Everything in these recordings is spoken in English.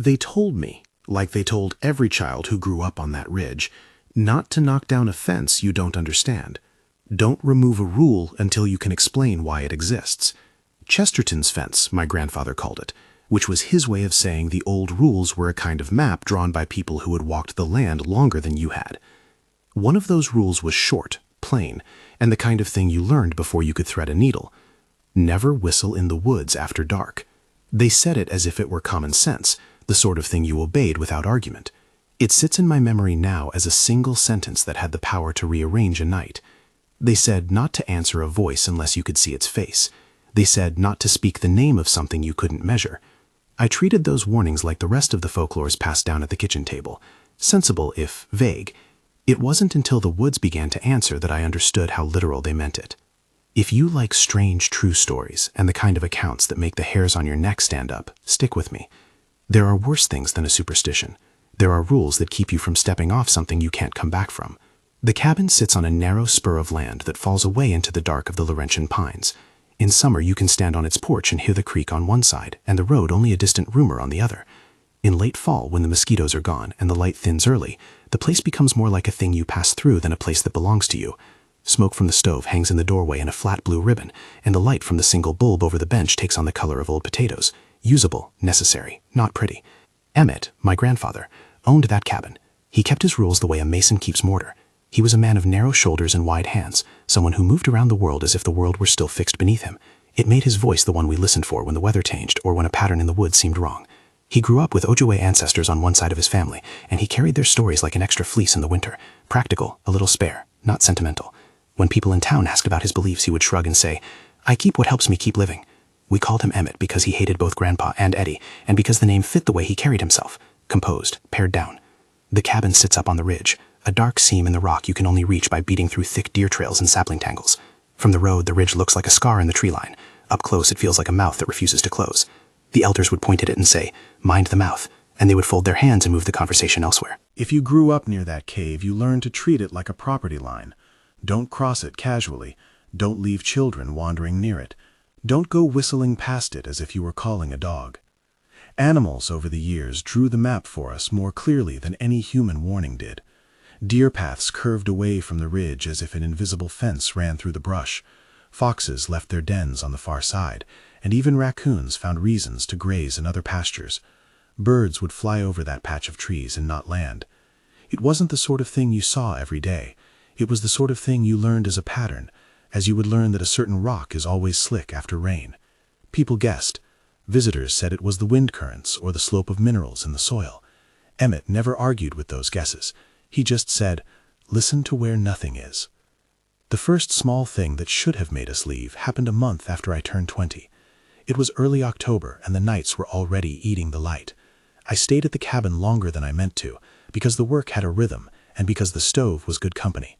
They told me, like they told every child who grew up on that ridge, not to knock down a fence you don't understand. Don't remove a rule until you can explain why it exists. Chesterton's fence, my grandfather called it, which was his way of saying the old rules were a kind of map drawn by people who had walked the land longer than you had. One of those rules was short, plain, and the kind of thing you learned before you could thread a needle. Never whistle in the woods after dark. They said it as if it were common sense, the sort of thing you obeyed without argument. It sits in my memory now as a single sentence that had the power to rearrange a night. They said not to answer a voice unless you could see its face. They said not to speak the name of something you couldn't measure. I treated those warnings like the rest of the folklores passed down at the kitchen table, sensible if vague. It wasn't until the woods began to answer that I understood how literal they meant it. If you like strange true stories and the kind of accounts that make the hairs on your neck stand up, stick with me. There are worse things than a superstition. There are rules that keep you from stepping off something you can't come back from. The cabin sits on a narrow spur of land that falls away into the dark of the Laurentian pines. In summer, you can stand on its porch and hear the creek on one side and the road only a distant rumor on the other. In late fall, when the mosquitoes are gone and the light thins early, the place becomes more like a thing you pass through than a place that belongs to you. Smoke from the stove hangs in the doorway in a flat blue ribbon, and the light from the single bulb over the bench takes on the color of old potatoes. Usable, necessary, not pretty. Emmett, my grandfather, owned that cabin. He kept his rules the way a mason keeps mortar. He was a man of narrow shoulders and wide hands, someone who moved around the world as if the world were still fixed beneath him. It made his voice the one we listened for when the weather changed or when a pattern in the woods seemed wrong. He grew up with Ojibwe ancestors on one side of his family, and he carried their stories like an extra fleece in the winter. Practical, a little spare, not sentimental. When people in town asked about his beliefs, he would shrug and say, "I keep what helps me keep living." We called him Emmett because he hated both Grandpa and Eddie, and because the name fit the way he carried himself, composed, pared down. The cabin sits up on the ridge, a dark seam in the rock you can only reach by beating through thick deer trails and sapling tangles. From the road, the ridge looks like a scar in the tree line. Up close, it feels like a mouth that refuses to close. The elders would point at it and say, "Mind the mouth," and they would fold their hands and move the conversation elsewhere. If you grew up near that cave, you learned to treat it like a property line. Don't cross it casually. Don't leave children wandering near it. Don't go whistling past it as if you were calling a dog. Animals over the years drew the map for us more clearly than any human warning did. Deer paths curved away from the ridge as if an invisible fence ran through the brush. Foxes left their dens on the far side, and even raccoons found reasons to graze in other pastures. Birds would fly over that patch of trees and not land. It wasn't the sort of thing you saw every day. It was the sort of thing you learned as a pattern, as you would learn that a certain rock is always slick after rain. People guessed. Visitors said it was the wind currents or the slope of minerals in the soil. Emmett never argued with those guesses. He just said, "Listen to where nothing is." The first small thing that should have made us leave happened a month after I turned 20. It was early October, and the nights were already eating the light. I stayed at the cabin longer than I meant to, because the work had a rhythm, and because the stove was good company.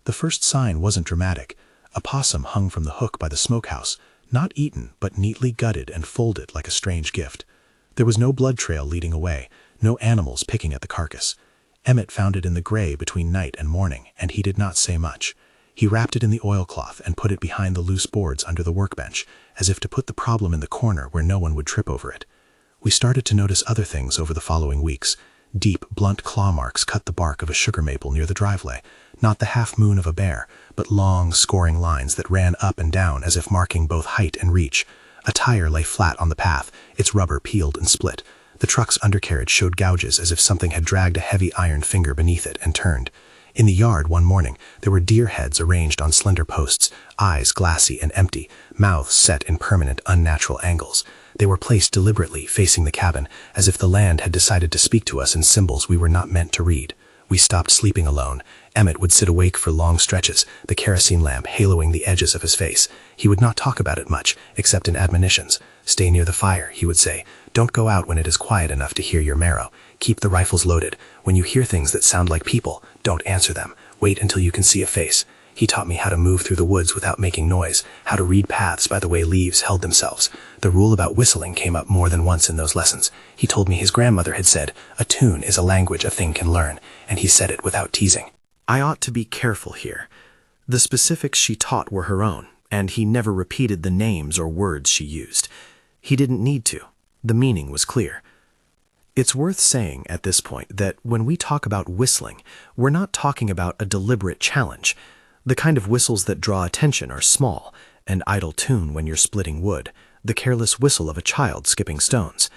The first sign wasn't dramatic. A possum hung from the hook by the smokehouse, not eaten, but neatly gutted and folded like a strange gift. There was no blood trail leading away, no animals picking at the carcass. Emmett found it in the gray between night and morning, and he did not say much. He wrapped it in the oilcloth and put it behind the loose boards under the workbench, as if to put the problem in the corner where no one would trip over it. We started to notice other things over the following weeks. Deep, blunt claw marks cut the bark of a sugar maple near the driveway, not the half-moon of a bear, but long, scoring lines that ran up and down as if marking both height and reach. A tire lay flat on the path, its rubber peeled and split. The truck's undercarriage showed gouges as if something had dragged a heavy iron finger beneath it and turned. In the yard one morning, there were deer heads arranged on slender posts, eyes glassy and empty, mouths set in permanent, unnatural angles. They were placed deliberately, facing the cabin, as if the land had decided to speak to us in symbols we were not meant to read. We stopped sleeping alone. Emmett would sit awake for long stretches, the kerosene lamp haloing the edges of his face. He would not talk about it much, except in admonitions. "Stay near the fire," he would say. "Don't go out when it is quiet enough to hear your marrow. Keep the rifles loaded. When you hear things that sound like people, don't answer them. Wait until you can see a face." He taught me how to move through the woods without making noise, how to read paths by the way leaves held themselves. The rule about whistling came up more than once in those lessons. He told me his grandmother had said, "A tune is a language a thing can learn," and he said it without teasing. I ought to be careful here. The specifics she taught were her own, and he never repeated the names or words she used. He didn't need to. The meaning was clear. It's worth saying at this point that when we talk about whistling, we're not talking about a deliberate challenge. The kind of whistles that draw attention are small, an idle tune when you're splitting wood, the careless whistle of a child skipping stones.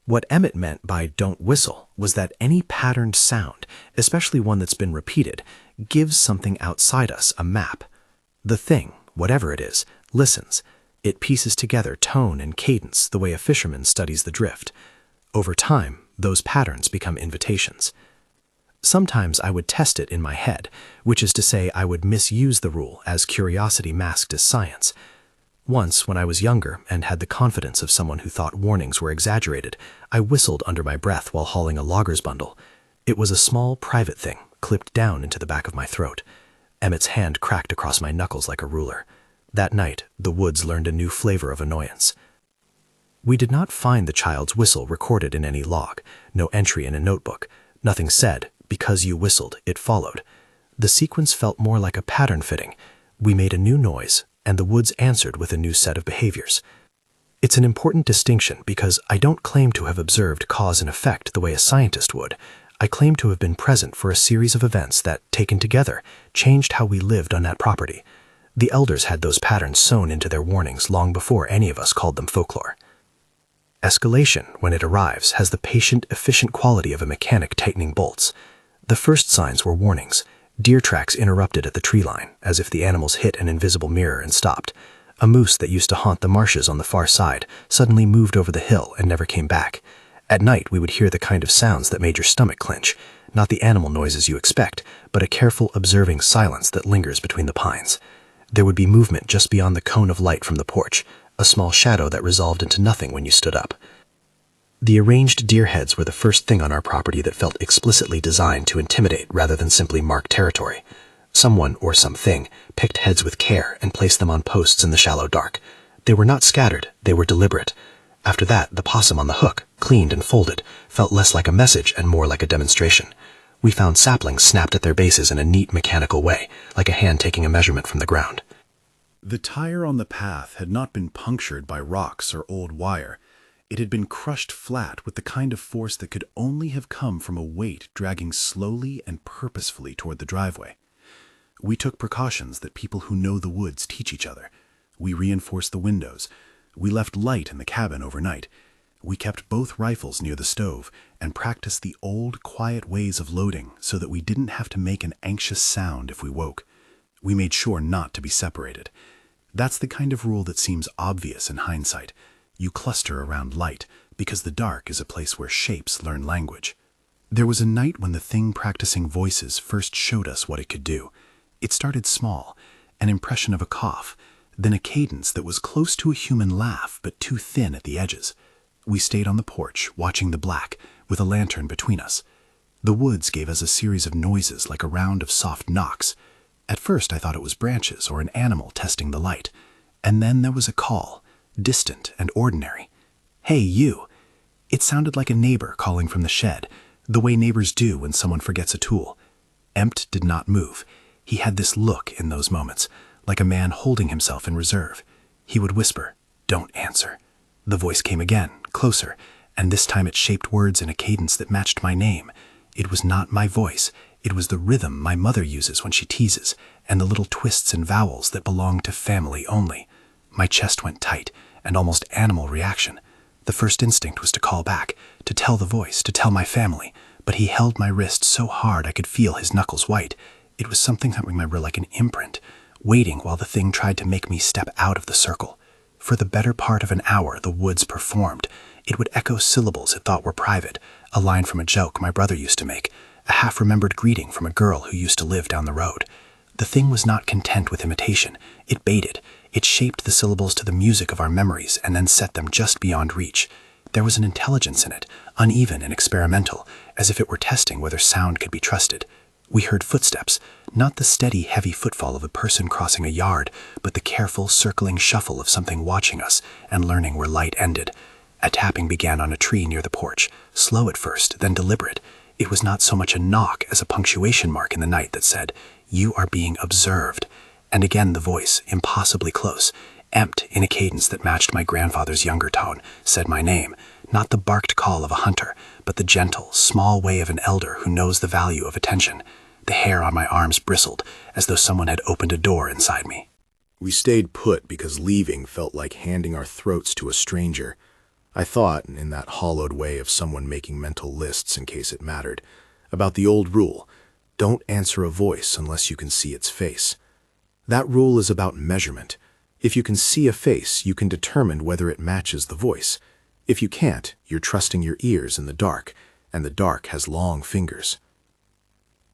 What Emmett meant by "don't whistle" was that any patterned sound, especially one that's been repeated, gives something outside us a map. The thing, whatever it is, listens. It pieces together tone and cadence the way a fisherman studies the drift. Over time, those patterns become invitations. Sometimes I would test it in my head, which is to say I would misuse the rule as curiosity masked as science. Once, when I was younger and had the confidence of someone who thought warnings were exaggerated, I whistled under my breath while hauling a loggers bundle. It was a small, private thing, clipped down into the back of my throat. Emmett's hand cracked across my knuckles like a ruler. That night, the woods learned a new flavor of annoyance. We did not find the child's whistle recorded in any log, no entry in a notebook. Nothing said, "Because you whistled, it followed." The sequence felt more like a pattern fitting. We made a new noise, and the woods answered with a new set of behaviors. It's an important distinction because I don't claim to have observed cause and effect the way a scientist would. I claim to have been present for a series of events that, taken together, changed how we lived on that property. The elders had those patterns sewn into their warnings long before any of us called them folklore. Escalation, when it arrives, has the patient, efficient quality of a mechanic tightening bolts. The first signs were warnings. Deer tracks interrupted at the tree line, as if the animals hit an invisible mirror and stopped. A moose that used to haunt the marshes on the far side suddenly moved over the hill and never came back. At night, we would hear the kind of sounds that made your stomach clench, not the animal noises you expect, but a careful, observing silence that lingers between the pines. There would be movement just beyond the cone of light from the porch, a small shadow that resolved into nothing when you stood up. The arranged deer heads were the first thing on our property that felt explicitly designed to intimidate rather than simply mark territory. Someone, or something, picked heads with care and placed them on posts in the shallow dark. They were not scattered, they were deliberate. After that, the possum on the hook, cleaned and folded, felt less like a message and more like a demonstration. We found saplings snapped at their bases in a neat mechanical way, like a hand taking a measurement from the ground. The tire on the path had not been punctured by rocks or old wire. It had been crushed flat with the kind of force that could only have come from a weight dragging slowly and purposefully toward the driveway. We took precautions that people who know the woods teach each other. We reinforced the windows. We left light in the cabin overnight. We kept both rifles near the stove and practiced the old, quiet ways of loading so that we didn't have to make an anxious sound if we woke. We made sure not to be separated. That's the kind of rule that seems obvious in hindsight. You cluster around light because the dark is a place where shapes learn language. There was a night when the thing practicing voices first showed us what it could do. It started small, an impression of a cough, then a cadence that was close to a human laugh but too thin at the edges. We stayed on the porch, watching the black, with a lantern between us. The woods gave us a series of noises like a round of soft knocks. At first I thought it was branches or an animal testing the light. And then there was a call, distant and ordinary. "Hey, you!" It sounded like a neighbor calling from the shed, the way neighbors do when someone forgets a tool. Empt did not move. He had this look in those moments, like a man holding himself in reserve. He would whisper, "Don't answer." The voice came again, closer, and this time it shaped words in a cadence that matched my name. It was not my voice. It was the rhythm my mother uses when she teases, and the little twists and vowels that belong to family only. My chest went tight, an almost animal reaction. The first instinct was to call back, to tell the voice, to tell my family, but he held my wrist so hard I could feel his knuckles white. It was something I remember like an imprint, waiting while the thing tried to make me step out of the circle. For the better part of an hour, the woods performed. It would echo syllables it thought were private, a line from a joke my brother used to make, a half-remembered greeting from a girl who used to live down the road. The thing was not content with imitation. It baited. It shaped the syllables to the music of our memories and then set them just beyond reach. There was an intelligence in it, uneven and experimental, as if it were testing whether sound could be trusted. We heard footsteps, not the steady, heavy footfall of a person crossing a yard, but the careful, circling shuffle of something watching us and learning where light ended. A tapping began on a tree near the porch, slow at first, then deliberate. It was not so much a knock as a punctuation mark in the night that said, "You are being observed." And again the voice, impossibly close, Empt, in a cadence that matched my grandfather's younger tone, said my name, not the barked call of a hunter, but the gentle, small way of an elder who knows the value of attention. The hair on my arms bristled, as though someone had opened a door inside me. We stayed put because leaving felt like handing our throats to a stranger. I thought, in that hollowed way of someone making mental lists in case it mattered, about the old rule: don't answer a voice unless you can see its face. That rule is about measurement. If you can see a face, you can determine whether it matches the voice. If you can't, you're trusting your ears in the dark, and the dark has long fingers.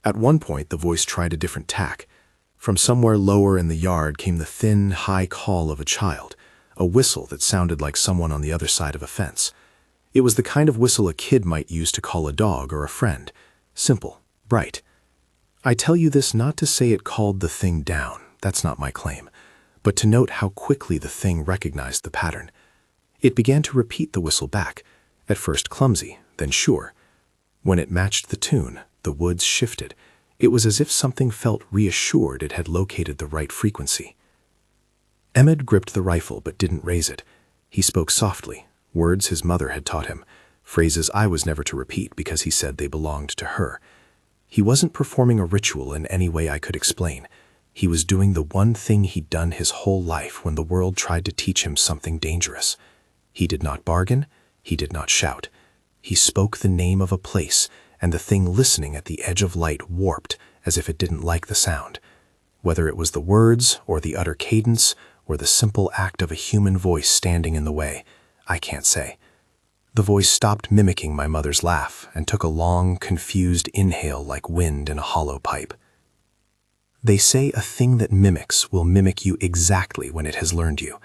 At one point, the voice tried a different tack. From somewhere lower in the yard came the thin, high call of a child, a whistle that sounded like someone on the other side of a fence. It was the kind of whistle a kid might use to call a dog or a friend. Simple, bright. I tell you this not to say it called the thing down, that's not my claim, but to note how quickly the thing recognized the pattern. It began to repeat the whistle back, at first clumsy, then sure. When it matched the tune, the woods shifted. It was as if something felt reassured it had located the right frequency. Emmett gripped the rifle but didn't raise it. He spoke softly, words his mother had taught him, phrases I was never to repeat because he said they belonged to her. He wasn't performing a ritual in any way I could explain. He was doing the one thing he'd done his whole life when the world tried to teach him something dangerous. He did not bargain, he did not shout. He spoke the name of a place, and the thing listening at the edge of light warped as if it didn't like the sound. Whether it was the words, or the utter cadence, or the simple act of a human voice standing in the way, I can't say. The voice stopped mimicking my mother's laugh and took a long, confused inhale like wind in a hollow pipe. They say a thing that mimics will mimic you exactly when it has learned you.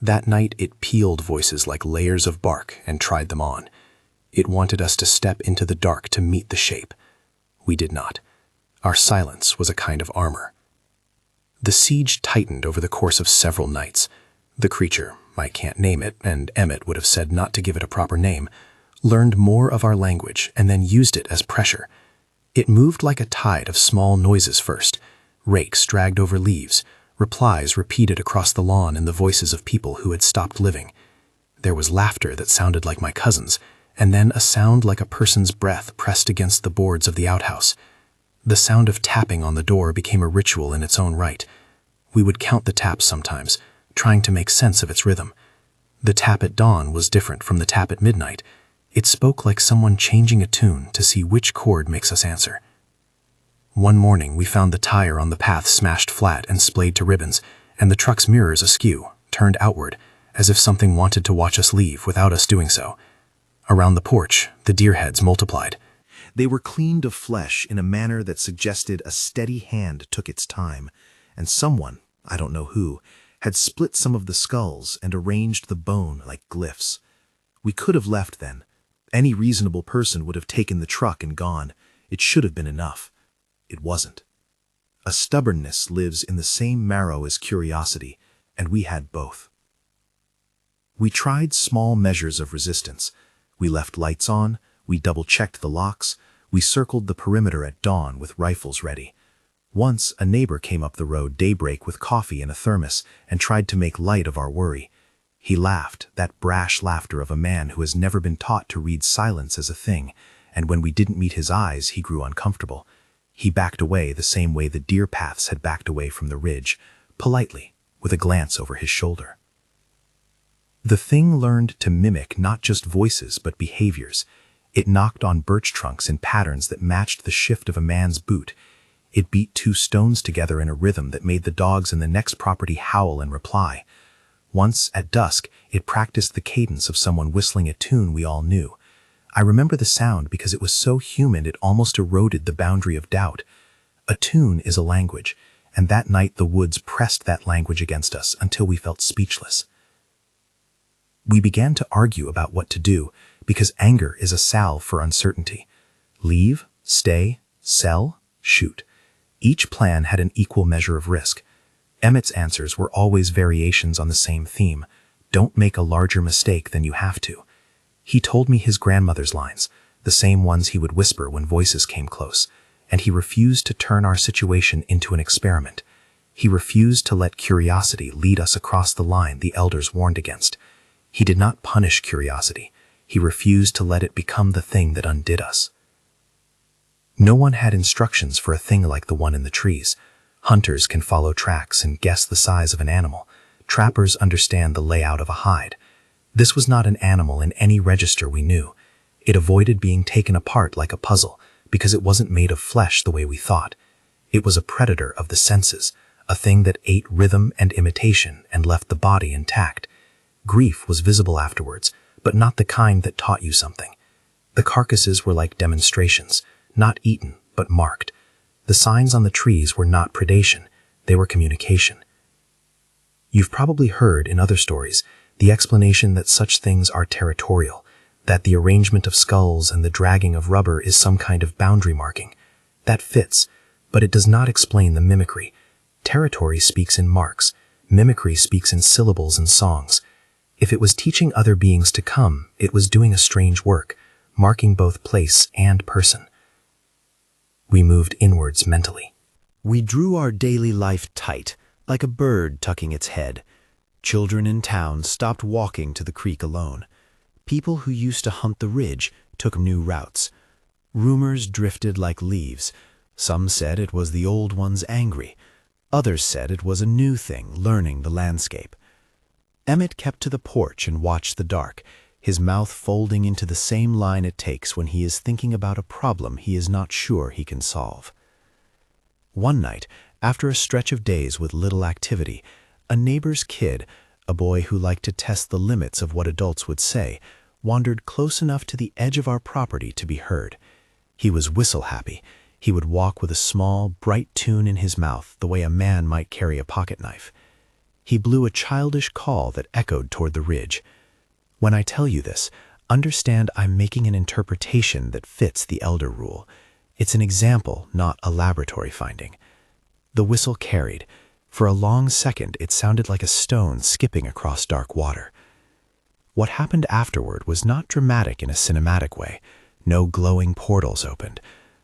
That night it peeled voices like layers of bark and tried them on. It wanted us to step into the dark to meet the shape. We did not. Our silence was a kind of armor. The siege tightened over the course of several nights. The creature, I can't name it, and Emmett would have said not to give it a proper name, learned more of our language and then used it as pressure. It moved like a tide of small noises first. Rakes dragged over leaves, replies repeated across the lawn in the voices of people who had stopped living. There was laughter that sounded like my cousin's, and then a sound like a person's breath pressed against the boards of the outhouse. The sound of tapping on the door became a ritual in its own right. We would count the taps sometimes, trying to make sense of its rhythm. The tap at dawn was different from the tap at midnight. It spoke like someone changing a tune to see which chord makes us answer. One morning we found the tire on the path smashed flat and splayed to ribbons, and the truck's mirrors askew, turned outward, as if something wanted to watch us leave without us doing so. Around the porch, the deer heads multiplied. They were cleaned of flesh in a manner that suggested a steady hand took its time, and someone, I don't know who, had split some of the skulls and arranged the bone like glyphs. We could have left then. Any reasonable person would have taken the truck and gone. It should have been enough. It wasn't. A stubbornness lives in the same marrow as curiosity, and we had both. We tried small measures of resistance. We left lights on, we double-checked the locks, we circled the perimeter at dawn with rifles ready. Once, a neighbor came up the road daybreak with coffee in a thermos and tried to make light of our worry. He laughed, that brash laughter of a man who has never been taught to read silence as a thing, and when we didn't meet his eyes, he grew uncomfortable. He backed away the same way the deer paths had backed away from the ridge, politely, with a glance over his shoulder. The thing learned to mimic not just voices but behaviors. It knocked on birch trunks in patterns that matched the shift of a man's boot. It beat two stones together in a rhythm that made the dogs in the next property howl in reply. Once, at dusk, it practiced the cadence of someone whistling a tune we all knew. I remember the sound because it was so human it almost eroded the boundary of doubt. A tune is a language, and that night the woods pressed that language against us until we felt speechless. We began to argue about what to do, because anger is a salve for uncertainty. Leave, stay, sell, shoot. Each plan had an equal measure of risk. Emmett's answers were always variations on the same theme. Don't make a larger mistake than you have to. He told me his grandmother's lines, the same ones he would whisper when voices came close, and he refused to turn our situation into an experiment. He refused to let curiosity lead us across the line the elders warned against. He did not punish curiosity. He refused to let it become the thing that undid us. No one had instructions for a thing like the one in the trees. Hunters can follow tracks and guess the size of an animal. Trappers understand the layout of a hide. This was not an animal in any register we knew. It avoided being taken apart like a puzzle because it wasn't made of flesh the way we thought. It was a predator of the senses, a thing that ate rhythm and imitation and left the body intact. Grief was visible afterwards, but not the kind that taught you something. The carcasses were like demonstrations, not eaten, but marked. The signs on the trees were not predation, they were communication. You've probably heard in other stories the explanation that such things are territorial, that the arrangement of skulls and the dragging of rubber is some kind of boundary marking. That fits, but it does not explain the mimicry. Territory speaks in marks, mimicry speaks in syllables and songs. If it was teaching other beings to come, it was doing a strange work, marking both place and person. We moved inwards mentally. We drew our daily life tight, like a bird tucking its head. Children in town stopped walking to the creek alone. People who used to hunt the ridge took new routes. Rumors drifted like leaves. Some said it was the old ones angry. Others said it was a new thing learning the landscape. Emmett kept to the porch and watched the dark, his mouth folding into the same line it takes when he is thinking about a problem he is not sure he can solve. One night, after a stretch of days with little activity, a neighbor's kid, a boy who liked to test the limits of what adults would say, wandered close enough to the edge of our property to be heard. He was whistle-happy. He would walk with a small, bright tune in his mouth the way a man might carry a pocket knife. He blew a childish call that echoed toward the ridge. When I tell you this, understand I'm making an interpretation that fits the elder rule. It's an example, not a laboratory finding. The whistle carried. For a long second, it sounded like a stone skipping across dark water. What happened afterward was not dramatic in a cinematic way. No glowing portals opened.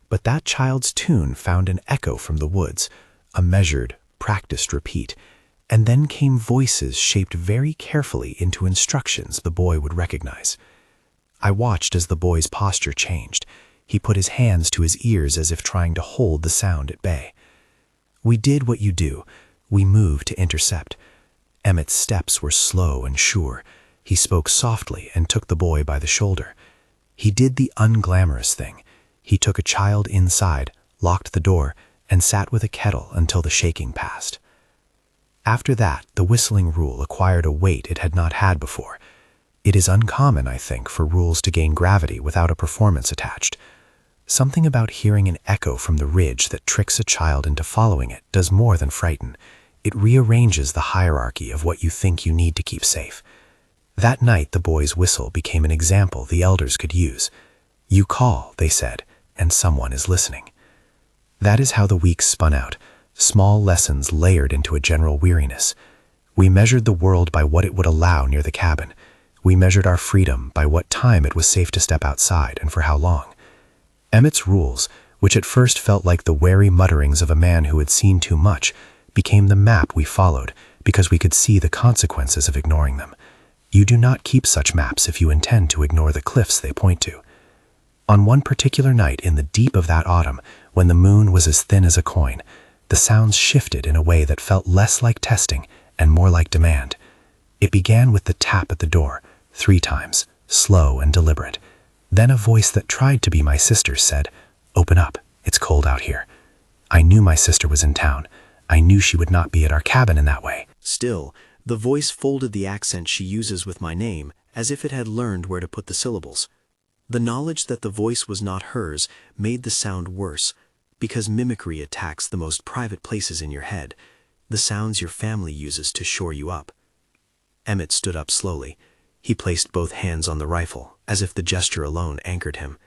But that child's tune found an echo from the woods, a measured, practiced repeat. And then came voices shaped very carefully into instructions the boy would recognize. I watched as the boy's posture changed. He put his hands to his ears as if trying to hold the sound at bay. We did what you do. We moved to intercept. Emmett's steps were slow and sure. He spoke softly and took the boy by the shoulder. He did the unglamorous thing. He took a child inside, locked the door, and sat with a kettle until the shaking passed. After that, the whistling rule acquired a weight it had not had before. It is uncommon, I think, for rules to gain gravity without a performance attached. Something about hearing an echo from the ridge that tricks a child into following it does more than frighten. It rearranges the hierarchy of what you think you need to keep safe. That night, the boy's whistle became an example the elders could use. You call, they said, and someone is listening. That is how the weeks spun out. Small lessons layered into a general weariness. We measured the world by what it would allow near the cabin. We measured our freedom by what time it was safe to step outside and for how long. Emmett's rules, which at first felt like the wary mutterings of a man who had seen too much, became the map we followed because we could see the consequences of ignoring them. You do not keep such maps if you intend to ignore the cliffs they point to. On one particular night in the deep of that autumn, when the moon was as thin as a coin, the sounds shifted in a way that felt less like testing and more like demand. It began with the tap at the door, 3 times, slow and deliberate. Then a voice that tried to be my sister's said, "Open up, it's cold out here." I knew my sister was in town. I knew she would not be at our cabin in that way. Still, the voice folded the accent she uses with my name as if it had learned where to put the syllables. The knowledge that the voice was not hers made the sound worse, because mimicry attacks the most private places in your head, the sounds your family uses to shore you up. Emmett stood up slowly. He placed both hands on the rifle, as if the gesture alone anchored him.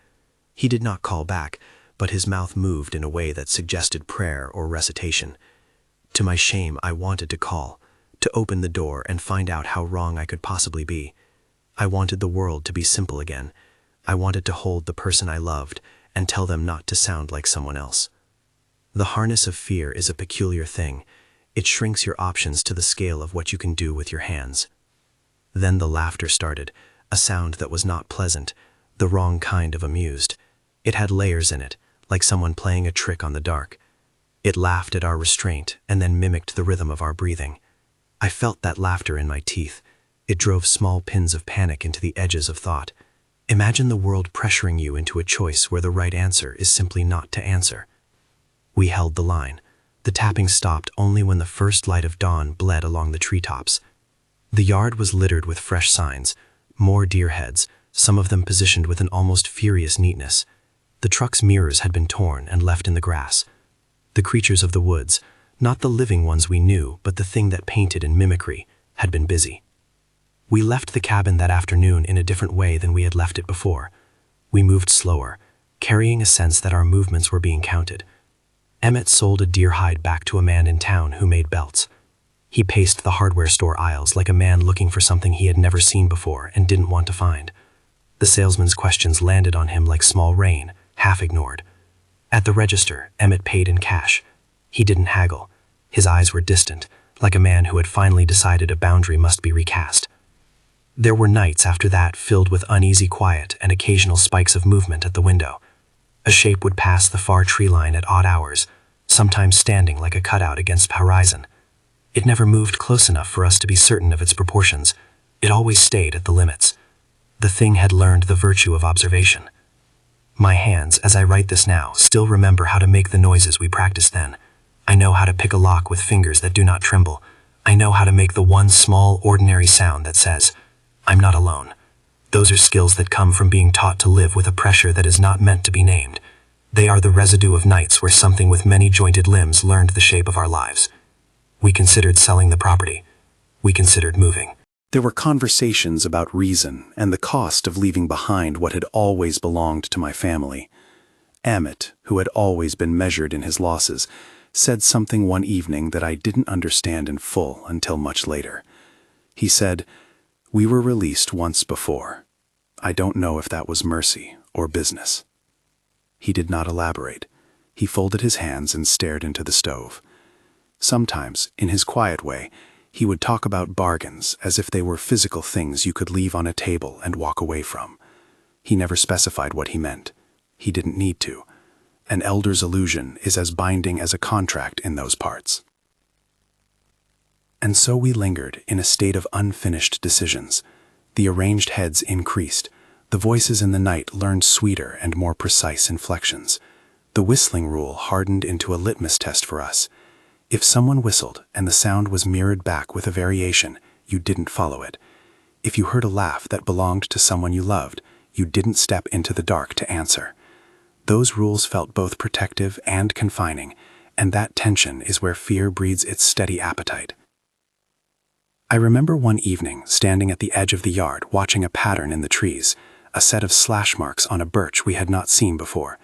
He did not call back, but his mouth moved in a way that suggested prayer or recitation. To my shame, I wanted to call, to open the door and find out how wrong I could possibly be. I wanted the world to be simple again. I wanted to hold the person I loved and tell them not to sound like someone else. The harness of fear is a peculiar thing. It shrinks your options to the scale of what you can do with your hands. Then the laughter started, a sound that was not pleasant, the wrong kind of amused. It had layers in it, like someone playing a trick on the dark. It laughed at our restraint and then mimicked the rhythm of our breathing. I felt that laughter in my teeth. It drove small pins of panic into the edges of thought. Imagine the world pressuring you into a choice where the right answer is simply not to answer. We held the line. The tapping stopped only when the first light of dawn bled along the treetops. The yard was littered with fresh signs, more deer heads, some of them positioned with an almost furious neatness. The truck's mirrors had been torn and left in the grass. The creatures of the woods, not the living ones we knew, but the thing that painted in mimicry, had been busy. We left the cabin that afternoon in a different way than we had left it before. We moved slower, carrying a sense that our movements were being counted. Emmett sold a deer hide back to a man in town who made belts. He paced the hardware store aisles like a man looking for something he had never seen before and didn't want to find. The salesman's questions landed on him like small rain, half ignored. At the register, Emmett paid in cash. He didn't haggle. His eyes were distant, like a man who had finally decided a boundary must be recast. There were nights after that filled with uneasy quiet and occasional spikes of movement at the window. A shape would pass the far tree line at odd hours, sometimes standing like a cutout against the horizon. It never moved close enough for us to be certain of its proportions. It always stayed at the limits. The thing had learned the virtue of observation. My hands, as I write this now, still remember how to make the noises we practiced then. I know how to pick a lock with fingers that do not tremble. I know how to make the one small, ordinary sound that says, "I'm not alone." Those are skills that come from being taught to live with a pressure that is not meant to be named. They are the residue of nights where something with many jointed limbs learned the shape of our lives. We considered selling the property. We considered moving. There were conversations about reason and the cost of leaving behind what had always belonged to my family. Emmett, who had always been measured in his losses, said something one evening that I didn't understand in full until much later. He said, "We were released once before. I don't know if that was mercy or business." He did not elaborate. He folded his hands and stared into the stove. Sometimes, in his quiet way, he would talk about bargains as if they were physical things you could leave on a table and walk away from. He never specified what he meant. He didn't need to. An elder's illusion is as binding as a contract in those parts. And so we lingered in a state of unfinished decisions. The arranged heads increased. The voices in the night learned sweeter and more precise inflections. The whistling rule hardened into a litmus test for us. If someone whistled and the sound was mirrored back with a variation, you didn't follow it. If you heard a laugh that belonged to someone you loved, you didn't step into the dark to answer. Those rules felt both protective and confining, and that tension is where fear breeds its steady appetite. I remember one evening standing at the edge of the yard watching a pattern in the trees, a set of slash marks on a birch we had not seen before.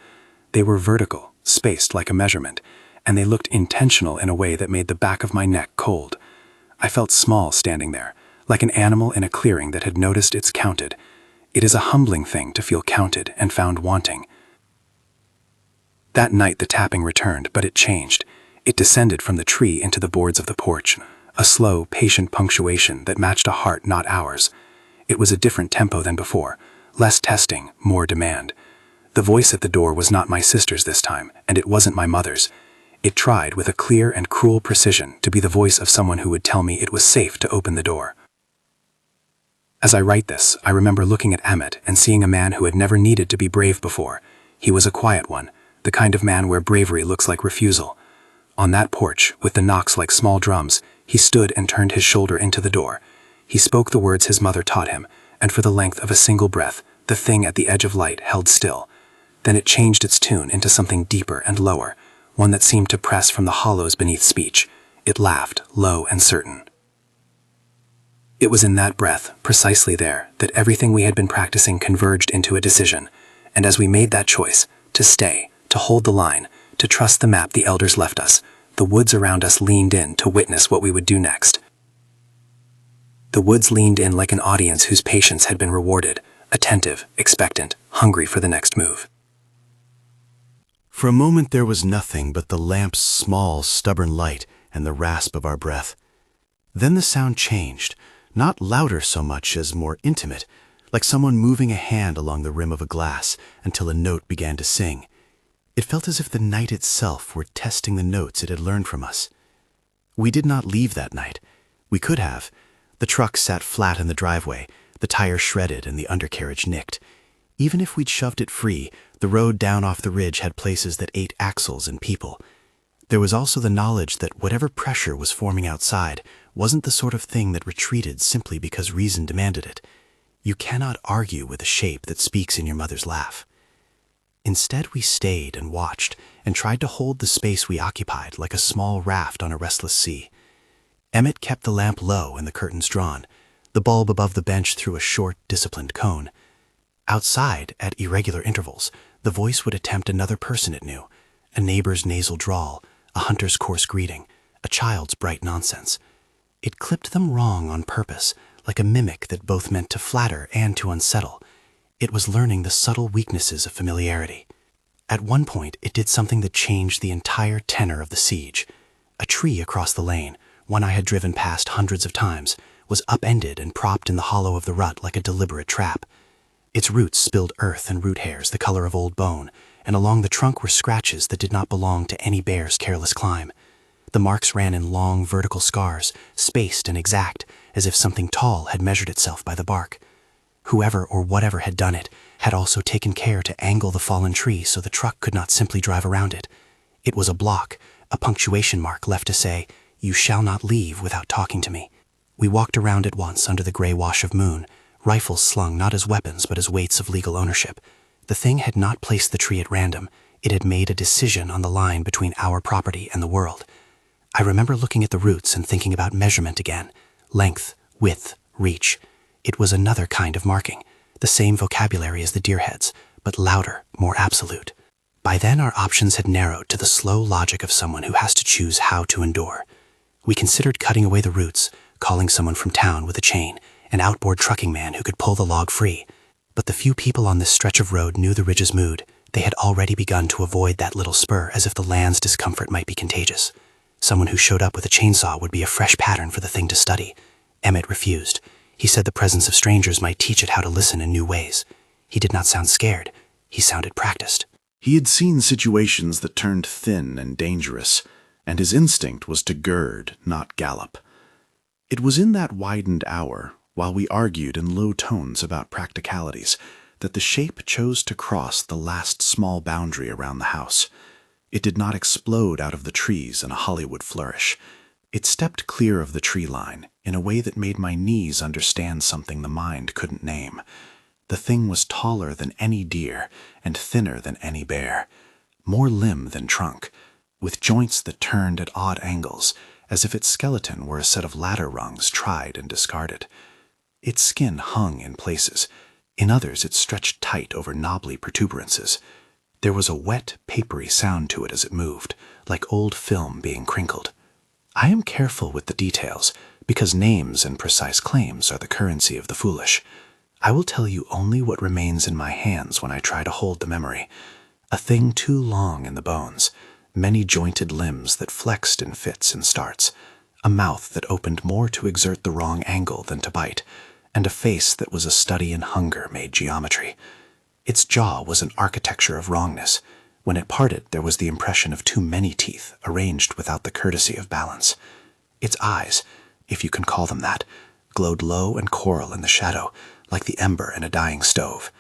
They were vertical, spaced like a measurement, and they looked intentional in a way that made the back of my neck cold. I felt small standing there, like an animal in a clearing that had noticed it's counted. It is a humbling thing to feel counted and found wanting. That night the tapping returned, but it changed. It descended from the tree into the boards of the porch, a slow, patient punctuation that matched a heart not ours. It was a different tempo than before, less testing, more demand. The voice at the door was not my sister's this time, and it wasn't my mother's. It tried with a clear and cruel precision to be the voice of someone who would tell me it was safe to open the door. As I write this, I remember looking at Emmett and seeing a man who had never needed to be brave before. He was a quiet one, the kind of man where bravery looks like refusal. On that porch, with the knocks like small drums, he stood and turned his shoulder into the door. He spoke the words his mother taught him, and for the length of a single breath, the thing at the edge of light held still. Then it changed its tune into something deeper and lower, one that seemed to press from the hollows beneath speech. It laughed, low and certain. It was in that breath, precisely there, that everything we had been practicing converged into a decision. And as we made that choice, to stay, to hold the line, to trust the map the elders left us, the woods around us leaned in to witness what we would do next. The woods leaned in like an audience whose patience had been rewarded, attentive, expectant, hungry for the next move. For a moment there was nothing but the lamp's small, stubborn light and the rasp of our breath. Then the sound changed, not louder so much as more intimate, like someone moving a hand along the rim of a glass until a note began to sing. It felt as if the night itself were testing the notes it had learned from us. We did not leave that night. We could have. The truck sat flat in the driveway, the tire shredded and the undercarriage nicked. Even if we'd shoved it free, the road down off the ridge had places that ate axles and people. There was also the knowledge that whatever pressure was forming outside wasn't the sort of thing that retreated simply because reason demanded it. You cannot argue with a shape that speaks in your mother's laugh. Instead, we stayed and watched and tried to hold the space we occupied like a small raft on a restless sea. Emmett kept the lamp low and the curtains drawn. The bulb above the bench threw a short, disciplined cone. Outside, at irregular intervals, the voice would attempt another person it knew, a neighbor's nasal drawl, a hunter's coarse greeting, a child's bright nonsense. It clipped them wrong on purpose, like a mimic that both meant to flatter and to unsettle. It was learning the subtle weaknesses of familiarity. At one point, it did something that changed the entire tenor of the siege. A tree across the lane, one I had driven past hundreds of times, was upended and propped in the hollow of the rut like a deliberate trap. Its roots spilled earth and root hairs the color of old bone, and along the trunk were scratches that did not belong to any bear's careless climb. The marks ran in long, vertical scars, spaced and exact, as if something tall had measured itself by the bark. Whoever or whatever had done it had also taken care to angle the fallen tree so the truck could not simply drive around it. It was a block, a punctuation mark left to say, "You shall not leave without talking to me." We walked around it once under the gray wash of moon, rifles slung not as weapons but as weights of legal ownership. The thing had not placed the tree at random. It had made a decision on the line between our property and the world. I remember looking at the roots and thinking about measurement again. Length, width, reach. It was another kind of marking, the same vocabulary as the deerheads, but louder, more absolute. By then our options had narrowed to the slow logic of someone who has to choose how to endure. We considered cutting away the roots, calling someone from town with a chain, an outboard trucking man who could pull the log free. But the few people on this stretch of road knew the ridge's mood. They had already begun to avoid that little spur as if the land's discomfort might be contagious. Someone who showed up with a chainsaw would be a fresh pattern for the thing to study. Emmett refused. He said the presence of strangers might teach it how to listen in new ways. He did not sound scared. He sounded practiced. He had seen situations that turned thin and dangerous, and his instinct was to gird, not gallop. It was in that widened hour, while we argued in low tones about practicalities, that the shape chose to cross the last small boundary around the house. It did not explode out of the trees in a Hollywood flourish. It stepped clear of the tree line in a way that made my knees understand something the mind couldn't name. The thing was taller than any deer and thinner than any bear, more limb than trunk, with joints that turned at odd angles, as if its skeleton were a set of ladder rungs tried and discarded. Its skin hung in places. In others it stretched tight over knobbly protuberances. There was a wet, papery sound to it as it moved, like old film being crinkled. I am careful with the details, because names and precise claims are the currency of the foolish. I will tell you only what remains in my hands when I try to hold the memory. A thing too long in the bones, many jointed limbs that flexed in fits and starts, a mouth that opened more to exert the wrong angle than to bite, and a face that was a study in hunger made geometry. Its jaw was an architecture of wrongness. When it parted, there was the impression of too many teeth arranged without the courtesy of balance. Its eyes, if you can call them that, glowed low and coral in the shadow, like the ember in a dying stove.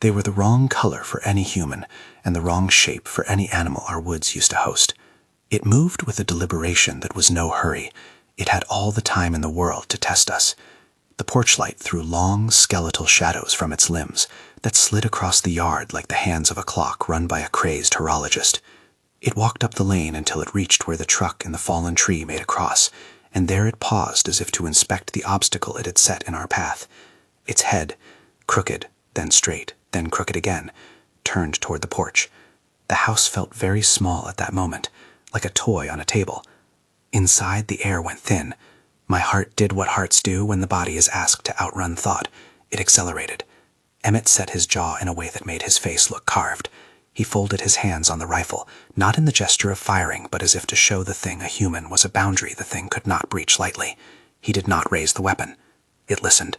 They were the wrong color for any human, and the wrong shape for any animal our woods used to host. It moved with a deliberation that was no hurry. It had all the time in the world to test us. The porch light threw long, skeletal shadows from its limbs that slid across the yard like the hands of a clock run by a crazed horologist. It walked up the lane until it reached where the truck and the fallen tree made a cross, and there it paused as if to inspect the obstacle it had set in our path. Its head, crooked, then straight, then crooked again, turned toward the porch. The house felt very small at that moment, like a toy on a table. Inside, the air went thin. My heart did what hearts do when the body is asked to outrun thought. It accelerated. Emmett set his jaw in a way that made his face look carved. He folded his hands on the rifle, not in the gesture of firing, but as if to show the thing a human was a boundary the thing could not breach lightly. He did not raise the weapon. It listened.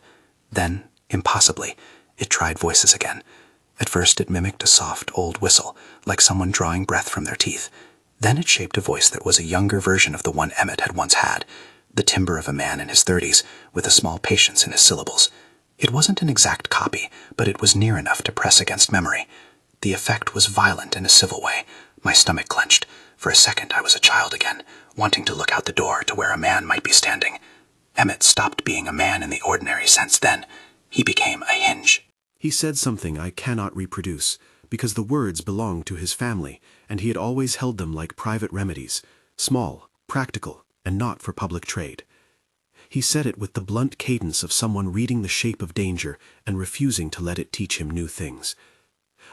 Then, Impossibly, it tried voices again. At first it mimicked a soft, old whistle, like someone drawing breath from their teeth. Then it shaped a voice that was a younger version of the one Emmett had once had, the timbre of a man in his 30s, with a small patience in his syllables. It wasn't an exact copy, but it was near enough to press against memory. The effect was violent in a civil way. My stomach clenched. For a second I was a child again, wanting to look out the door to where a man might be standing. Emmett stopped being a man in the ordinary sense then. He became a hinge. He said something I cannot reproduce, because the words belonged to his family, and he had always held them like private remedies, small, practical, and not for public trade. He said it with the blunt cadence of someone reading the shape of danger and refusing to let it teach him new things.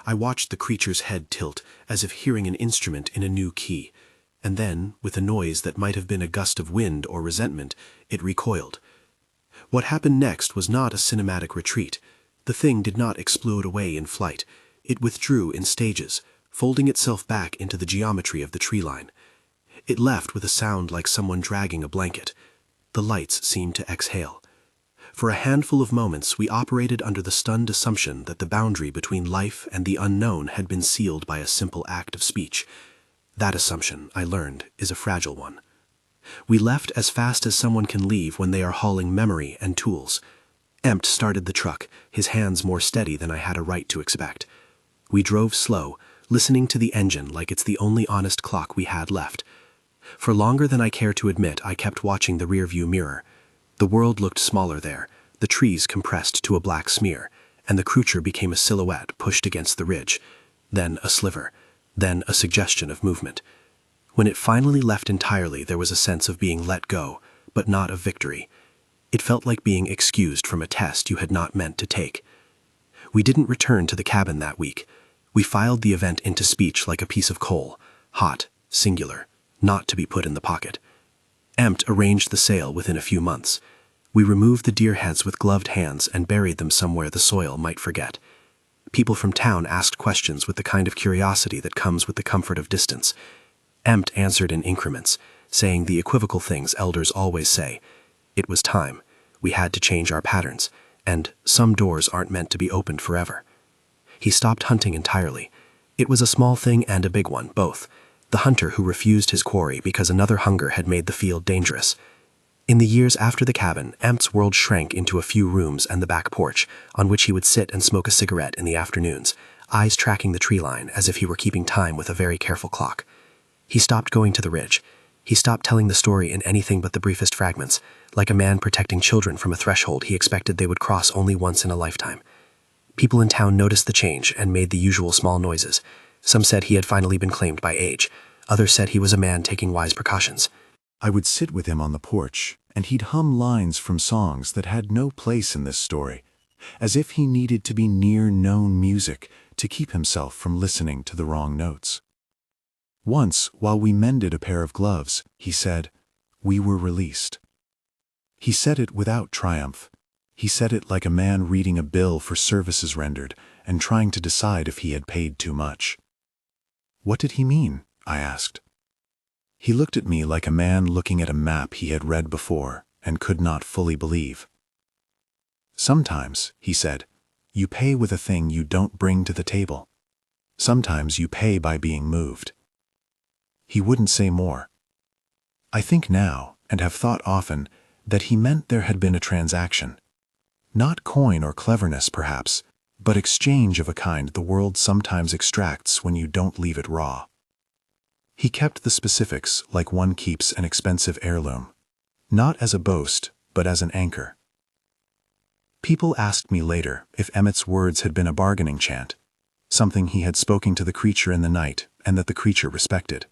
I watched the creature's head tilt, as if hearing an instrument in a new key, and then, with a noise that might have been a gust of wind or resentment, it recoiled. What happened next was not a cinematic retreat. The thing did not explode away in flight. It withdrew in stages, folding itself back into the geometry of the tree line. It left with a sound like someone dragging a blanket. The lights seemed to exhale. For a handful of moments we operated under the stunned assumption that the boundary between life and the unknown had been sealed by a simple act of speech. That assumption, I learned, is a fragile one. We left as fast as someone can leave when they are hauling memory and tools. Empt started the truck, his hands more steady than I had a right to expect. We drove slow, listening to the engine like it's the only honest clock we had left. For longer than I care to admit, I kept watching the rearview mirror. The world looked smaller there, the trees compressed to a black smear, and the creature became a silhouette pushed against the ridge, then a sliver, then a suggestion of movement. When it finally left entirely, there was a sense of being let go, but not of victory. It felt like being excused from a test you had not meant to take. We didn't return to the cabin that week. We filed the event into speech like a piece of coal, hot, singular, not to be put in the pocket. Empt arranged the sale within a few months. We removed the deer heads with gloved hands and buried them somewhere the soil might forget. People from town asked questions with the kind of curiosity that comes with the comfort of distance. Empt answered in increments, saying the equivocal things elders always say. It was time. We had to change our patterns, and some doors aren't meant to be opened forever. He stopped hunting entirely. It was a small thing and a big one, both. The hunter who refused his quarry because another hunger had made the field dangerous. In the years after the cabin, Empt's world shrank into a few rooms and the back porch, on which he would sit and smoke a cigarette in the afternoons, eyes tracking the tree line as if he were keeping time with a very careful clock. He stopped going to the ridge. He stopped telling the story in anything but the briefest fragments, like a man protecting children from a threshold he expected they would cross only once in a lifetime. People in town noticed the change and made the usual small noises. Some said he had finally been claimed by age. Others said he was a man taking wise precautions. I would sit with him on the porch, and he'd hum lines from songs that had no place in this story, as if he needed to be near known music to keep himself from listening to the wrong notes. Once, while we mended a pair of gloves, he said, "We were released." He said it without triumph. He said it like a man reading a bill for services rendered and trying to decide if he had paid too much. "What did he mean?" I asked. He looked at me like a man looking at a map he had read before and could not fully believe. "Sometimes," he said, "you pay with a thing you don't bring to the table. Sometimes you pay by being moved." He wouldn't say more. I think now, and have thought often, that he meant there had been a transaction. Not coin or cleverness, perhaps, but exchange of a kind the world sometimes extracts when you don't leave it raw. He kept the specifics like one keeps an expensive heirloom, not as a boast, but as an anchor. People asked me later if Emmett's words had been a bargaining chant, something he had spoken to the creature in the night and that the creature respected.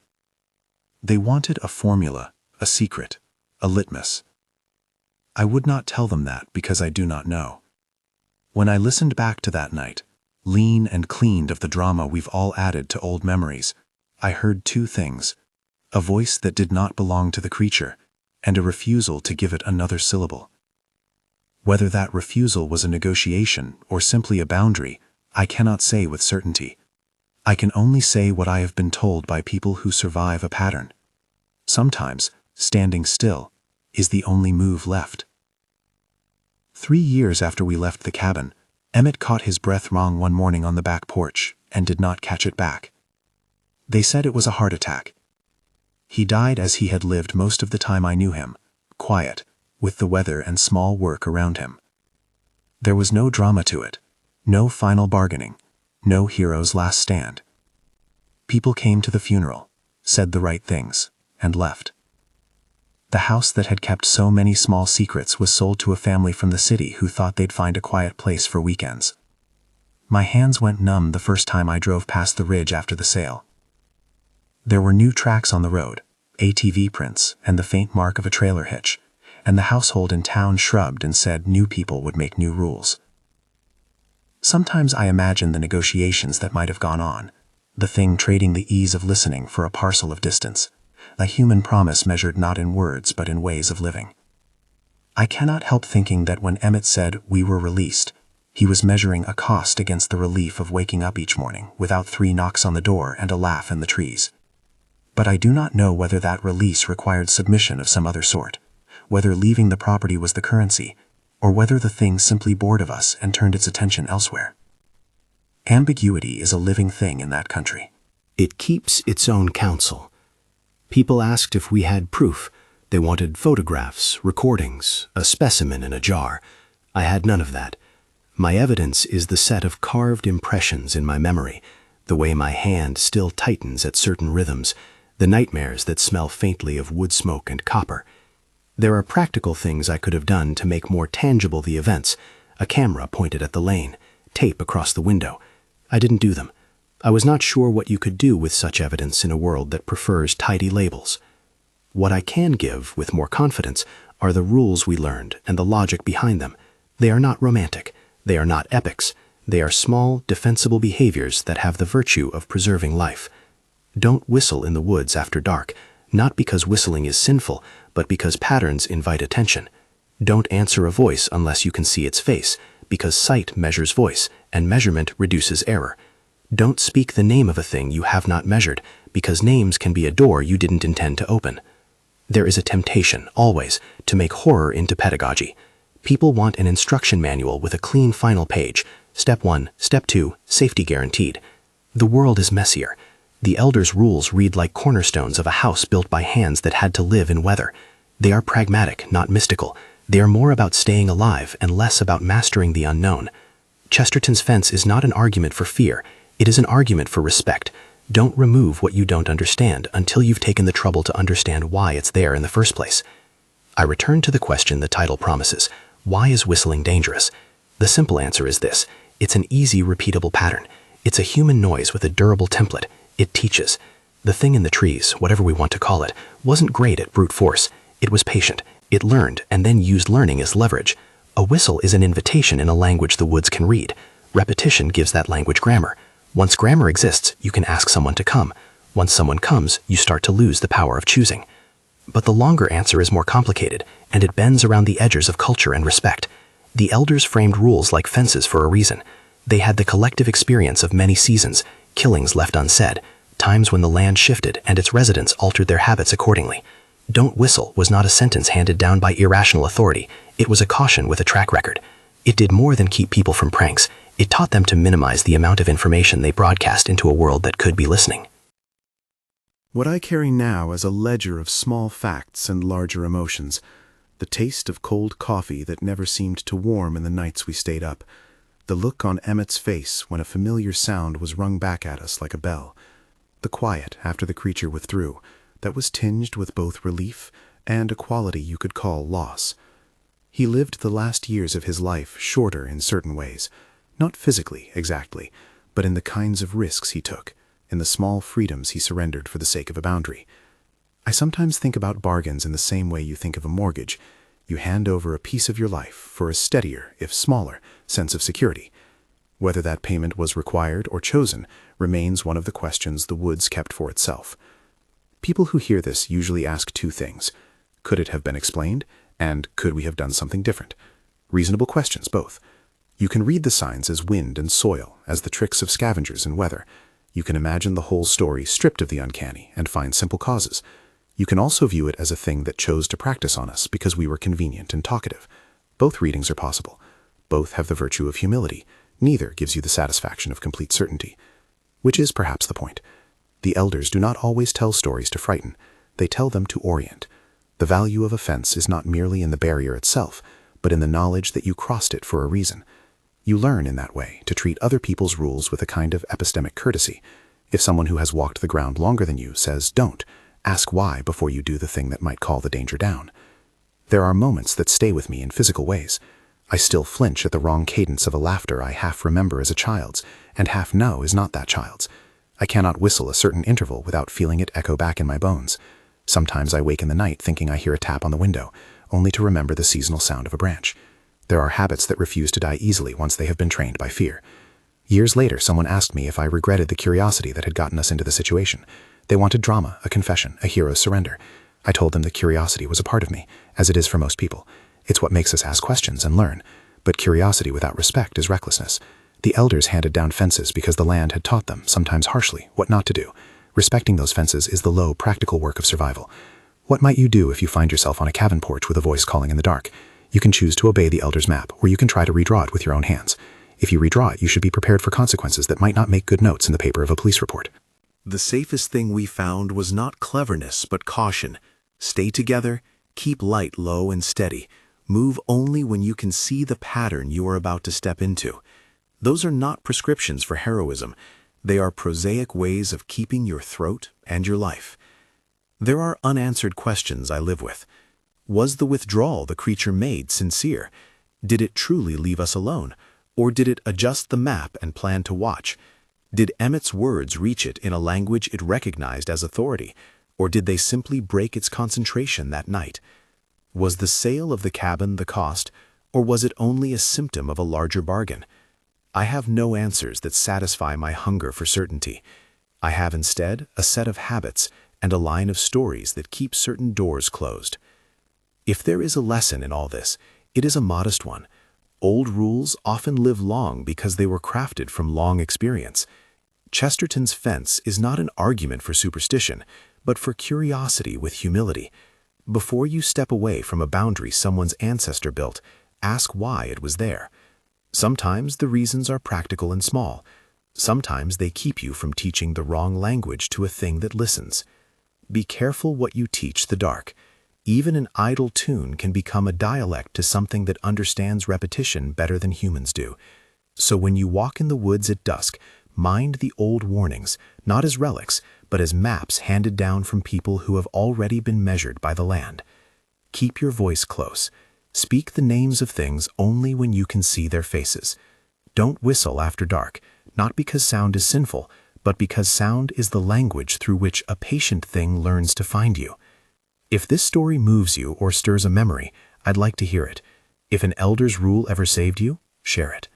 They wanted a formula, a secret, a litmus. I would not tell them that because I do not know. When I listened back to that night, lean and cleaned of the drama we've all added to old memories, I heard two things: a voice that did not belong to the creature, and a refusal to give it another syllable. Whether that refusal was a negotiation or simply a boundary, I cannot say with certainty. I can only say what I have been told by people who survive a pattern. Sometimes, standing still is the only move left. 3 years after we left the cabin, Emmett caught his breath wrong one morning on the back porch and did not catch it back. They said it was a heart attack. He died as he had lived most of the time I knew him, quiet, with the weather and small work around him. There was no drama to it, no final bargaining, no hero's last stand. People came to the funeral, said the right things, and left. The house that had kept so many small secrets was sold to a family from the city who thought they'd find a quiet place for weekends. My hands went numb the first time I drove past the ridge after the sale. There were new tracks on the road, ATV prints, and the faint mark of a trailer hitch, and the household in town shrugged and said new people would make new rules. Sometimes I imagine the negotiations that might have gone on, the thing trading the ease of listening for a parcel of distance, a human promise measured not in words but in ways of living. I cannot help thinking that when Emmett said we were released, he was measuring a cost against the relief of waking up each morning without 3 knocks on the door and a laugh in the trees. But I do not know whether that release required submission of some other sort, whether leaving the property was the currency, or whether the thing simply bored of us and turned its attention elsewhere. Ambiguity is a living thing in that country. It keeps its own counsel. People asked if we had proof. They wanted photographs, recordings, a specimen in a jar. I had none of that. My evidence is the set of carved impressions in my memory, the way my hand still tightens at certain rhythms, the nightmares that smell faintly of wood smoke and copper. There are practical things I could have done to make more tangible the events, a camera pointed at the lane, tape across the window. I didn't do them. I was not sure what you could do with such evidence in a world that prefers tidy labels. What I can give with more confidence are the rules we learned and the logic behind them. They are not romantic. They are not epics. They are small, defensible behaviors that have the virtue of preserving life. Don't whistle in the woods after dark, not because whistling is sinful, but because patterns invite attention. Don't answer a voice unless you can see its face, because sight measures voice, and measurement reduces error. Don't speak the name of a thing you have not measured, because names can be a door you didn't intend to open. There is a temptation, always, to make horror into pedagogy. People want an instruction manual with a clean final page. Step 1, Step 2, safety guaranteed. The world is messier. The elders' rules read like cornerstones of a house built by hands that had to live in weather. They are pragmatic, not mystical. They are more about staying alive and less about mastering the unknown. Chesterton's fence is not an argument for fear. It is an argument for respect. Don't remove what you don't understand until you've taken the trouble to understand why it's there in the first place. I return to the question the title promises. Why is whistling dangerous? The simple answer is this. It's an easy, repeatable pattern. It's a human noise with a durable template. It teaches. The thing in the trees, whatever we want to call it, wasn't great at brute force. It was patient. It learned and then used learning as leverage. A whistle is an invitation in a language the woods can read. Repetition gives that language grammar. Once grammar exists, you can ask someone to come. Once someone comes, you start to lose the power of choosing. But the longer answer is more complicated, and it bends around the edges of culture and respect. The elders framed rules like fences for a reason. They had the collective experience of many seasons, killings left unsaid, times when the land shifted and its residents altered their habits accordingly. Don't whistle was not a sentence handed down by irrational authority. It was a caution with a track record. It did more than keep people from pranks. It taught them to minimize the amount of information they broadcast into a world that could be listening. What I carry now is a ledger of small facts and larger emotions. The taste of cold coffee that never seemed to warm in the nights we stayed up. The look on Emmett's face when a familiar sound was rung back at us like a bell. The quiet after the creature withdrew, that was tinged with both relief and a quality you could call loss. He lived the last years of his life shorter in certain ways, not physically exactly, but in the kinds of risks he took, in the small freedoms he surrendered for the sake of a boundary. I sometimes think about bargains in the same way you think of a mortgage. You hand over a piece of your life for a steadier, if smaller, sense of security. Whether that payment was required or chosen remains one of the questions the woods kept for itself. People who hear this usually ask 2 things. Could it have been explained? And could we have done something different? Reasonable questions, both. You can read the signs as wind and soil, as the tricks of scavengers in weather. You can imagine the whole story stripped of the uncanny and find simple causes. You can also view it as a thing that chose to practice on us because we were convenient and talkative. Both readings are possible. Both have the virtue of humility. Neither gives you the satisfaction of complete certainty. Which is perhaps the point. The elders do not always tell stories to frighten. They tell them to orient. The value of a fence is not merely in the barrier itself, but in the knowledge that you crossed it for a reason. You learn in that way to treat other people's rules with a kind of epistemic courtesy. If someone who has walked the ground longer than you says don't, ask why before you do the thing that might call the danger down. There are moments that stay with me in physical ways. I still flinch at the wrong cadence of a laughter I half remember as a child's, and half know is not that child's. I cannot whistle a certain interval without feeling it echo back in my bones. Sometimes I wake in the night thinking I hear a tap on the window, only to remember the seasonal sound of a branch. There are habits that refuse to die easily once they have been trained by fear. Years later, someone asked me if I regretted the curiosity that had gotten us into the situation. They wanted drama, a confession, a hero's surrender. I told them that curiosity was a part of me, as it is for most people. It's what makes us ask questions and learn. But curiosity without respect is recklessness. The elders handed down fences because the land had taught them, sometimes harshly, what not to do. Respecting those fences is the low, practical work of survival. What might you do if you find yourself on a cabin porch with a voice calling in the dark? You can choose to obey the elder's map, or you can try to redraw it with your own hands. If you redraw it, you should be prepared for consequences that might not make good notes in the paper of a police report. The safest thing we found was not cleverness, but caution. Stay together, keep light low and steady. Move only when you can see the pattern you are about to step into. Those are not prescriptions for heroism. They are prosaic ways of keeping your throat and your life. There are unanswered questions I live with. Was the withdrawal the creature made sincere? Did it truly leave us alone? Or did it adjust the map and plan to watch? Did Emmett's words reach it in a language it recognized as authority? Or did they simply break its concentration that night? Was the sale of the cabin the cost, or was it only a symptom of a larger bargain? I have no answers that satisfy my hunger for certainty. I have instead a set of habits and a line of stories that keep certain doors closed. If there is a lesson in all this, it is a modest one. Old rules often live long because they were crafted from long experience. Chesterton's fence is not an argument for superstition, but for curiosity with humility. Before you step away from a boundary someone's ancestor built, ask why it was there. Sometimes the reasons are practical and small. Sometimes they keep you from teaching the wrong language to a thing that listens. Be careful what you teach the dark. Even an idle tune can become a dialect to something that understands repetition better than humans do. So when you walk in the woods at dusk, mind the old warnings, not as relics, but as maps handed down from people who have already been measured by the land. Keep your voice close. Speak the names of things only when you can see their faces. Don't whistle after dark, not because sound is sinful, but because sound is the language through which a patient thing learns to find you. If this story moves you or stirs a memory, I'd like to hear it. If an elder's rule ever saved you, share it.